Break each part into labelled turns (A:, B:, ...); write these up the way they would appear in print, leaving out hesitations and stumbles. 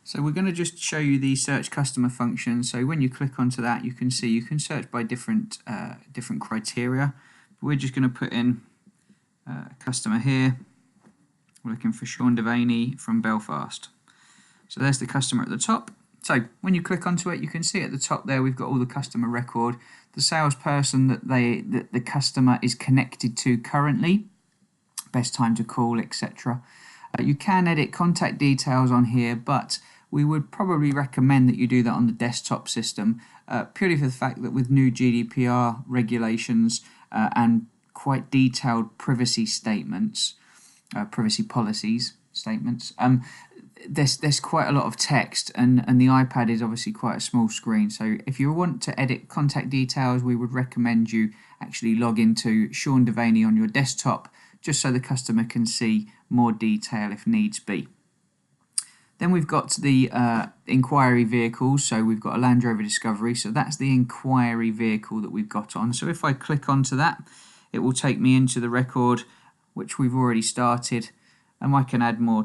A: So we're going to just show you the search customer function. So when you click onto that, you can see you can search by different criteria. We're just going to put in a customer here. We're looking for Sean Devaney from Belfast. So there's the customer at the top. So when you click onto it, you can see at the top there we've got all the customer record, the salesperson that the customer is connected to currently, best time to call, etc. You can edit contact details on here, but we would probably recommend that you do that on the desktop system, purely for the fact that with new GDPR regulations and quite detailed privacy statements, privacy policies statements, there's quite a lot of text, and the iPad is obviously quite a small screen. So if you want to edit contact details, we would recommend you actually log into Sean Devaney on your desktop, just so the customer can see more detail if needs be. Then we've got the inquiry vehicles. So we've got a Land Rover Discovery, so that's the inquiry vehicle that we've got on. So if I click onto that, it will take me into the record which we've already started, and I can add more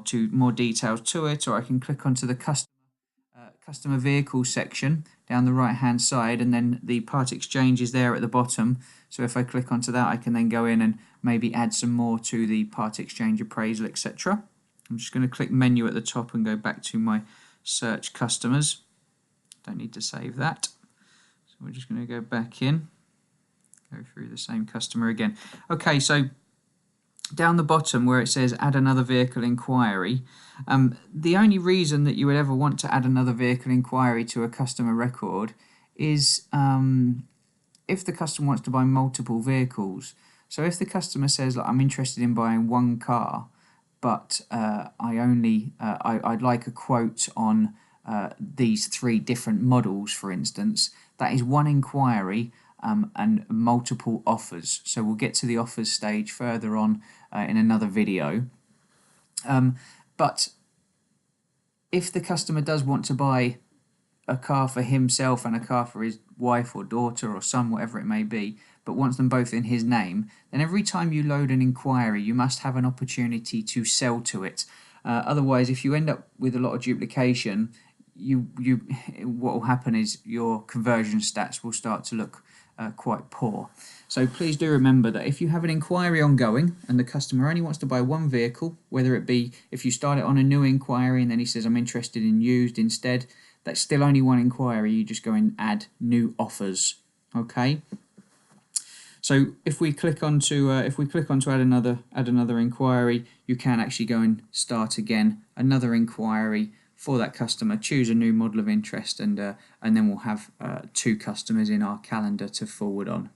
A: details to it, or I can click onto the customer vehicle section down the right hand side, and then the part exchange is there at the bottom. So if I click onto that, I can then go in and maybe add some more to the part exchange appraisal, etc. I'm just going to click menu at the top and go back to my search customers. Don't need to save that. So we're just going to go back in, go through the same customer again. Okay, so down the bottom where it says add another vehicle inquiry, the only reason that you would ever want to add another vehicle inquiry to a customer record is if the customer wants to buy multiple vehicles. So if the customer says, like, I'm interested in buying one car, but I'd like a quote on these 3 different models, for instance, that is one inquiry and multiple offers. So we'll get to the offers stage further on in another video. But if the customer does want to buy a car for himself and a car for his wife or daughter or son, whatever it may be, but wants them both in his name, then every time you load an inquiry, you must have an opportunity to sell to it. Otherwise, if you end up with a lot of duplication, what will happen is your conversion stats will start to look quite poor. So please do remember that if you have an inquiry ongoing and the customer only wants to buy one vehicle, whether it be if you start it on a new inquiry and then he says I'm interested in used instead, that's still only one inquiry. You just go and add new offers. Okay. So if we click onto add another inquiry, you can actually go and start again another inquiry for that customer, choose a new model of interest, and then we'll have 2 customers in our calendar to forward on.